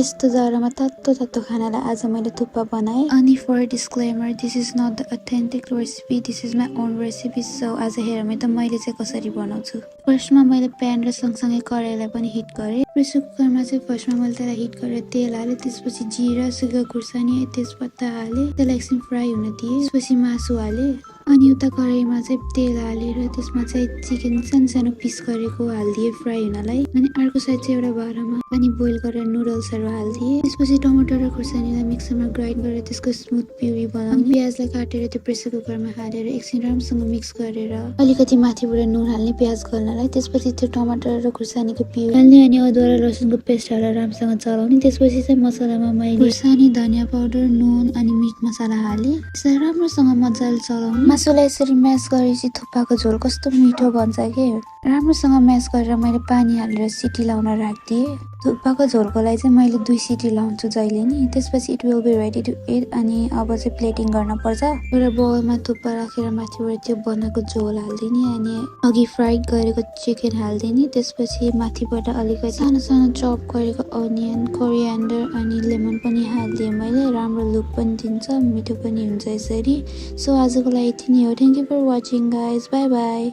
यस्तो जाडोमा तातो तातो खानालाई आज मैले थुक्पा बनाएँ। अनि for disclaimer, this is not the authentic recipe, this is my own recipe. So आज हेरौँ त मैले चाहिँ कसरी बनाउँछु। फर्स्टमा मैले प्यान र सँगसँगै कराईलाई पनि हिट गरेँ। प्रेसर कुकरमा चाहिँ फर्स्टमा मैले त्यसलाई हिट गरेर तेल हालेँ, त्यसपछि जिरा, सुकेको खुर्सानी, तेजपत्ता हालेँ, त्यसलाई एकछिन फ्राई हुन दिएँ। त्यसपछि मासु हालेँ। अनि उता कराईमा चाहिँ तेल हालेर त्यसमा चाहिँ चिकन सानो सानो पिस गरेको हालिदिएँ फ्राई हुनलाई। अनि अर्को साइड चाहिँ एउटा भाँडामा पानी बोइल गरेर नुडल्सहरू हालिदिएँ। त्यसपछि टमाटर र खुर्सानीलाई मिक्सरमा ग्राइन्ड गरेर त्यसको स्मुथ प्युरी बनाउने। प्याजलाई काटेर त्यो प्रेसर कुकरमा हालेर एकछिन राम्रोसँग मिक्स गरेर अलिकति माथिबाट नुन हाल्ने प्याज गल्नलाई। त्यसपछि त्यो टमाटर र खुर्सानीको प्युरी हाल्ने अनि अदुवा र लसुनको पेस्ट हालेर राम्रोसँग चलाउने। त्यसपछि चाहिँ मसलामा मैले खुर्सानी, धनियाँ पाउडर, नुन अनि मिट मसला हालेँ। त्यसलाई राम्रोसँग मजाले चलाउने। मासुलाई यसरी म्यास गरेपछि थुक्पाको झोल कस्तो मिठो बन्छ के। राम्रोसँग म्यास गरेर मैले पानी हालेर सिटी लाउन राखिदिएँ। थुक्पाको झोलको लागि चाहिँ मैले 2 सिटी लाउँछु जहिले नि। त्यसपछि it will be ready to eat. अनि अब चाहिँ प्लेटिङ गर्न पर्छ। एउटा बाउलमा थुक्पा राखेर माथिबाट त्यो बनाएको झोल हालिदिने अनि अघि फ्राई गरेको चिकन हालिदिने। त्यसपछि माथिबाट अलिकति सानो सानो चप गरेको अनियन, कोरियान्डर अनि लेमन पनि हालिदिएँ मैले। राम्रो लुक पनि दिन्छ, मिठो पनि हुन्छ यसरी। सो आजको लागि यति नै हो। Thank you for watching guys, bye by.